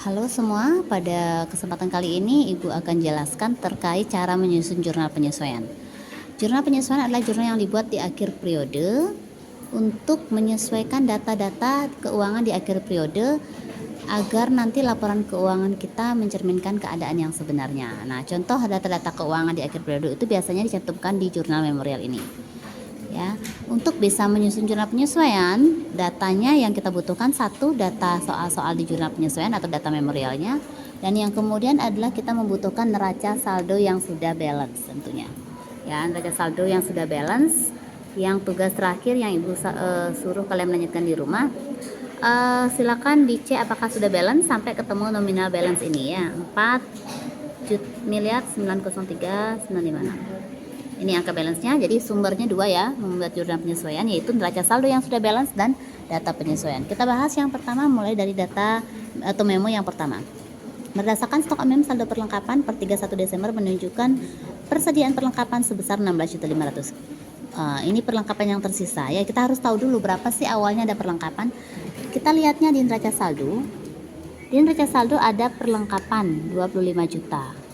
Halo semua, pada kesempatan kali ini Ibu akan jelaskan terkait cara menyusun jurnal penyesuaian. Jurnal penyesuaian adalah jurnal yang dibuat di akhir periode untuk menyesuaikan data-data keuangan di akhir periode agar nanti laporan keuangan kita mencerminkan keadaan yang sebenarnya. Nah, contoh data-data keuangan di akhir periode itu biasanya dicantumkan di jurnal memorial ini. Ya, untuk bisa menyusun jurnal penyesuaian, datanya yang kita butuhkan satu data soal-soal di jurnal penyesuaian atau data memorialnya, dan yang kemudian adalah kita membutuhkan neraca saldo yang sudah balance tentunya. Ya, neraca saldo yang sudah balance, yang tugas terakhir yang Ibu suruh kalian menanyakan di rumah. Silakan dicek apakah sudah balance sampai ketemu nominal balance ini ya, 4.903.956. Ini angka balance-nya, jadi sumbernya dua ya, membuat jurnal penyesuaian, yaitu neraca saldo yang sudah balance dan data penyesuaian. Kita bahas yang pertama mulai dari data atau memo yang pertama. Berdasarkan stok MM saldo perlengkapan per 31 Desember menunjukkan persediaan perlengkapan sebesar 16.500. Ini perlengkapan yang tersisa ya, kita harus tahu dulu berapa sih awalnya ada perlengkapan. Kita lihatnya di neraca saldo. Di neraca saldo ada perlengkapan 25 juta.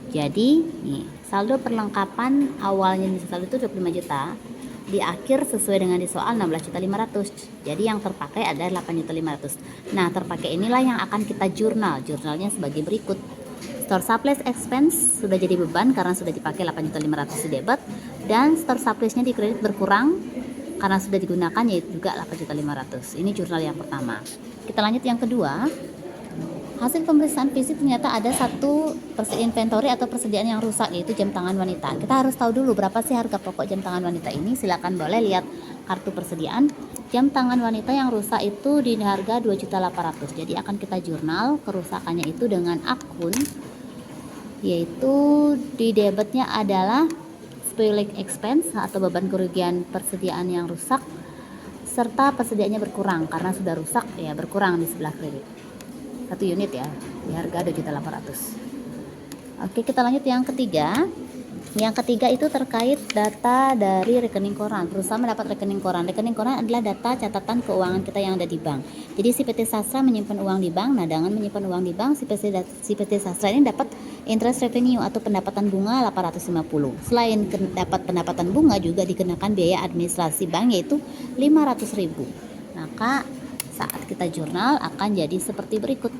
Jadi nih, saldo perlengkapan awalnya di saldo itu 25 juta, di akhir sesuai dengan di soal 16.500. Jadi yang terpakai adalah 8.500. Nah, terpakai inilah yang akan kita jurnal. Jurnalnya sebagai berikut. Store supplies expense sudah jadi beban karena sudah dipakai 8.500 di debit, dan store suppliesnya di kredit berkurang karena sudah digunakan yaitu juga 8.500. Ini jurnal yang pertama. Kita lanjut yang kedua. Hasil pemeriksaan fisik ternyata ada satu inventory atau persediaan yang rusak, yaitu jam tangan wanita. Kita harus tahu dulu berapa sih harga pokok jam tangan wanita ini. Silakan boleh lihat kartu persediaan. Jam tangan wanita yang rusak itu di harga 2.800.000. Jadi akan kita jurnal kerusakannya itu dengan akun, yaitu di debitnya adalah spoiling expense atau beban kerugian persediaan yang rusak, serta persediaannya berkurang karena sudah rusak ya, berkurang di sebelah kredit. 1 unit ya, di harga 2.800.000. Oke, kita lanjut yang ketiga. Yang ketiga itu terkait data dari rekening koran. Perusahaan mendapat rekening koran. Rekening koran adalah data catatan keuangan kita yang ada di bank. Jadi si PT Sastra menyimpan uang di bank, Nadangan menyimpan uang di bank. Si PT Sastra ini dapat interest revenue atau pendapatan bunga 850. Selain dapat pendapatan bunga juga dikenakan biaya administrasi bank yaitu 500.000. Maka saat kita jurnal akan jadi seperti berikut.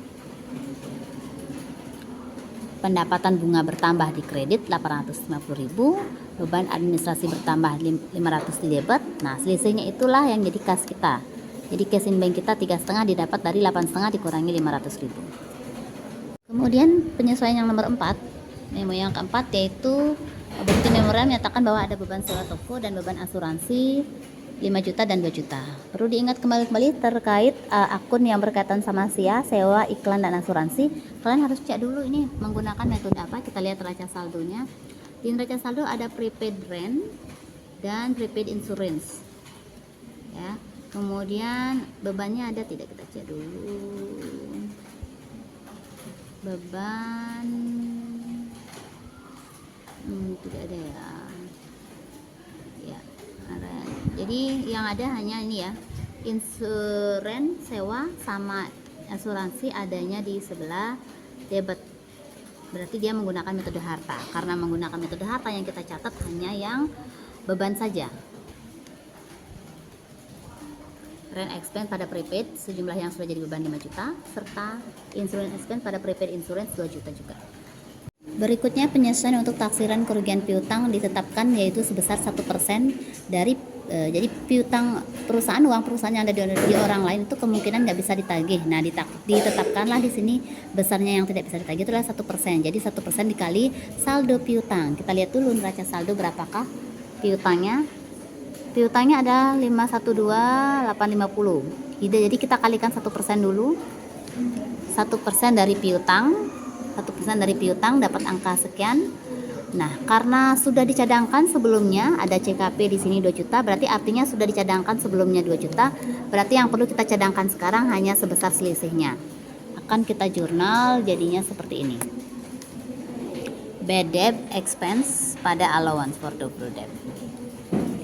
Pendapatan bunga bertambah di kredit 850.000, beban administrasi bertambah 500 di debit. Nah, selisihnya itulah yang jadi kas kita. Jadi cash in bank kita 3,5 didapat dari 8,5 dikurangi 500.000. Kemudian penyesuaian yang nomor 4, memo yang keempat, yaitu bukti memorial menyatakan bahwa ada beban sewa toko dan beban asuransi 5 juta dan 2 juta. Perlu diingat kembali terkait akun yang berkaitan sama SIA, sewa, iklan, dan asuransi. Kalian harus cek dulu ini menggunakan metode apa. Kita lihat neraca saldonya. Di neraca saldo ada prepaid rent dan prepaid insurance. Ya. Kemudian bebannya ada tidak, kita cek dulu. Beban tidak ada ya. Jadi yang ada hanya ini ya, insuran, sewa, sama asuransi adanya di sebelah debit. Berarti dia menggunakan metode harta. Karena menggunakan metode harta yang kita catat hanya yang beban saja. Rent expense pada prepaid sejumlah yang sudah jadi beban 5 juta, serta insurance expense pada prepaid insurance 2 juta juga. Berikutnya penyesuaian untuk taksiran kerugian piutang ditetapkan yaitu sebesar 1% dari jadi piutang perusahaan, uang perusahaan yang ada di orang lain itu kemungkinan nggak bisa ditagih. Nah, ditetapkanlah di sini besarnya yang tidak bisa ditagih itu adalah 1%. Jadi 1% dikali saldo piutang. Kita lihat dulu neraca saldo berapakah piutangnya. Piutangnya ada 512.850. Jadi kita kalikan 1% dulu. 1% dari piutang. 1% dari piutang dapat angka sekian. Nah, karena sudah dicadangkan sebelumnya ada CKP di sini 2 juta, berarti artinya sudah dicadangkan sebelumnya 2 juta. Berarti yang perlu kita cadangkan sekarang hanya sebesar selisihnya. Akan kita jurnal jadinya seperti ini. Bad debt expense pada allowance for double debt.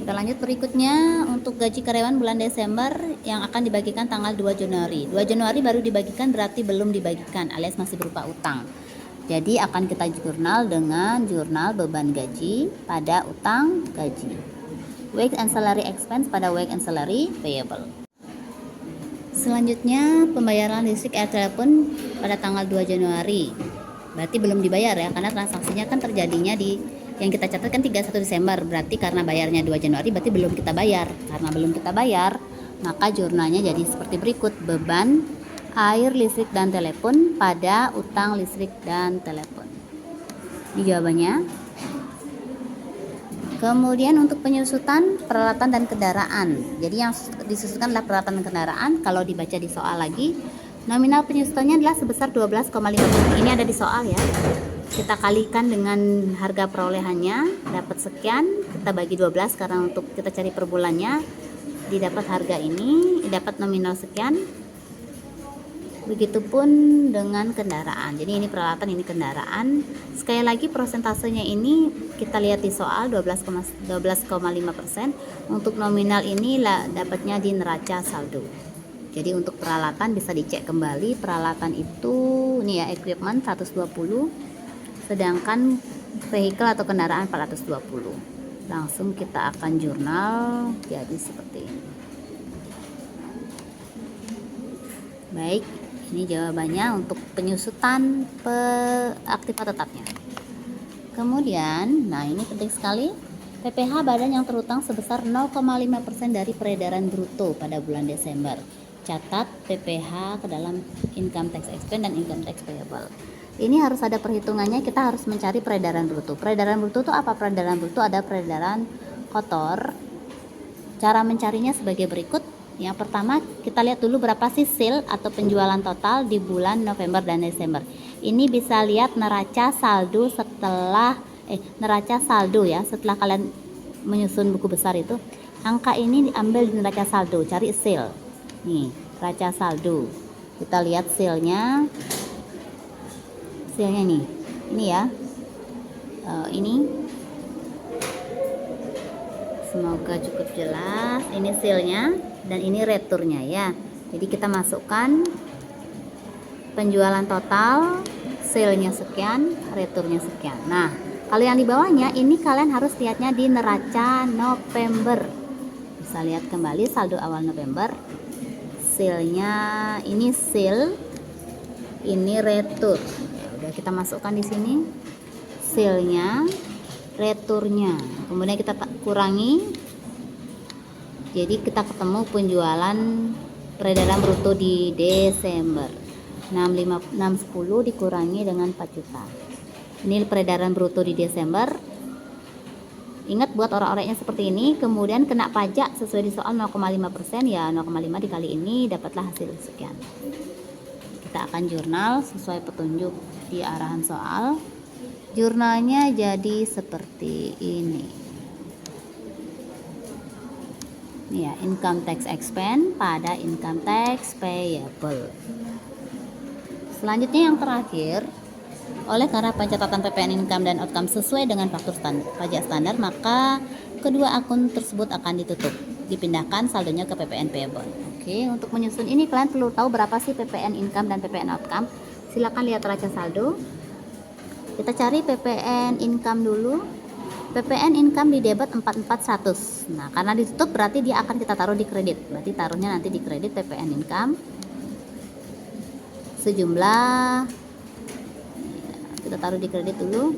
Kita lanjut berikutnya untuk gaji karyawan bulan Desember yang akan dibagikan tanggal 2 Januari. 2 Januari baru dibagikan berarti belum dibagikan alias masih berupa utang. Jadi akan kita jurnal dengan jurnal beban gaji pada utang gaji. Wage and salary expense pada wage and salary payable. Selanjutnya pembayaran listrik air telepon pada tanggal 2 Januari. Berarti belum dibayar ya, karena transaksinya kan terjadinya di yang kita catat kan 31 Desember. Berarti karena bayarnya 2 Januari berarti belum kita bayar. Karena belum kita bayar, maka jurnalnya jadi seperti berikut. Beban air, listrik, dan telepon pada utang listrik dan telepon. Ini jawabannya. Kemudian untuk penyusutan peralatan dan kendaraan. Jadi yang disusunkan adalah peralatan dan kendaraan. Kalau dibaca di soal lagi, nominal penyusutannya adalah sebesar 12,5%. Ini ada di soal ya. Kita kalikan dengan harga perolehannya, dapat sekian, kita bagi 12 karena untuk kita cari per bulannya, didapat harga ini, dapat nominal sekian. Begitupun dengan kendaraan. Jadi ini peralatan, ini kendaraan. Sekali lagi prosentasenya ini kita lihat di soal 12,5%. Untuk nominal ini dapatnya di neraca saldo. Jadi untuk peralatan bisa dicek kembali. Peralatan itu ini ya, equipment 120, sedangkan vehicle atau kendaraan 420. Langsung kita akan jurnal jadi seperti ini. Baik, ini jawabannya untuk penyusutan aktiva tetapnya. Kemudian, nah ini penting sekali, PPh badan yang terutang sebesar 0,5% dari peredaran bruto pada bulan Desember. Catat PPh ke dalam income tax expense dan income tax payable. Ini harus ada perhitungannya, kita harus mencari peredaran bruto. Peredaran bruto itu apa? Peredaran bruto ada peredaran kotor. Cara mencarinya sebagai berikut. Yang pertama, kita lihat dulu berapa sih sale atau penjualan total di bulan November dan Desember. Ini bisa lihat neraca saldo setelah neraca saldo ya, setelah kalian menyusun buku besar itu. Angka ini diambil di neraca saldo, cari sale. Nih, neraca saldo. Kita lihat sale-nya. Sale-nya nih. Ini ya. Ini semoga cukup jelas. Ini sale-nya dan ini returnya ya. Jadi kita masukkan penjualan total, sale-nya sekian, returnya sekian. Nah, kalau yang di bawahnya ini kalian harus lihatnya di neraca November. Bisa lihat kembali saldo awal November. Sale-nya ini sale, ini retur. Ya, udah kita masukkan di sini sale-nya, returnya. Kemudian kita kurangi. Jadi kita ketemu penjualan peredaran bruto di Desember. 610 dikurangi dengan 4 juta. Ini peredaran bruto di Desember. Ingat buat orang-orangnya seperti ini, kemudian kena pajak sesuai di soal 0,5%, ya 0,5 dikali ini dapatlah hasil sekian. Kita akan jurnal sesuai petunjuk di arahan soal. Jurnalnya jadi seperti ini. Ini ya, income tax expense pada income tax payable. Selanjutnya yang terakhir, oleh karena pencatatan PPN income dan outcome sesuai dengan faktur pajak standar, maka kedua akun tersebut akan ditutup, dipindahkan saldonya ke PPN payable. Oke, untuk menyusun ini kalian perlu tahu berapa sih PPN income dan PPN outcome. Silakan lihat neraca saldo. Kita cari PPN income dulu. PPN income di debit 44.100. Nah, karena ditutup berarti dia akan kita taruh di kredit. Berarti taruhnya nanti di kredit PPN income sejumlah, kita taruh di kredit dulu.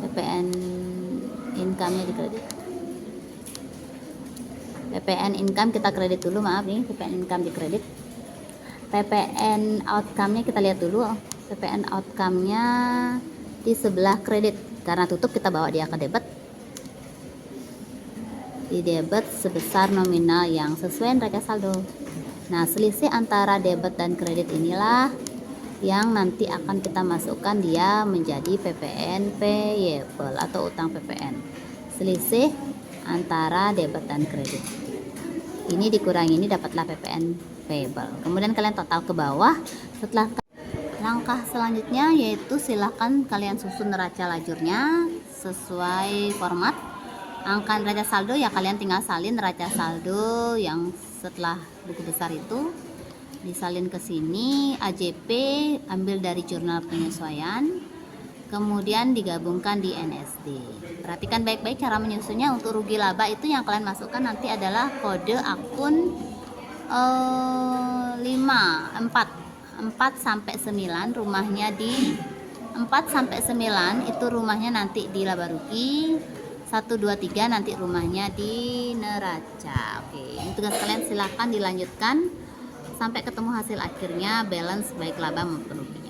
PPN income-nya di kredit. PPN income kita kredit dulu, maaf nih, PPN income di kredit. PPN outcome-nya kita lihat dulu. PPN outcome-nya di sebelah kredit. Karena tutup kita bawa dia ke debit. Di debit sebesar nominal yang sesuai neraca saldo. Nah, selisih antara debit dan kredit inilah yang nanti akan kita masukkan dia menjadi PPN payable atau utang PPN. Selisih antara debit dan kredit. Ini dikurangi ini dapatlah PPN payable. Kemudian kalian total ke bawah. Setelah langkah selanjutnya yaitu silahkan kalian susun neraca lajurnya sesuai format. angka neraca saldo ya kalian tinggal salin neraca saldo yang setelah buku besar itu, disalin ke sini. AJP ambil dari jurnal penyesuaian, kemudian digabungkan di NSD. Perhatikan baik-baik cara menyusunnya. Untuk rugi laba itu yang kalian masukkan nanti adalah kode akun 4 sampai 9, rumahnya di 4 sampai 9 itu rumahnya nanti di laba rugi. 1 2 3 nanti rumahnya di neraca. Oke, ini tugas kalian, silahkan dilanjutkan sampai ketemu hasil akhirnya balance baik laba maupun rugi.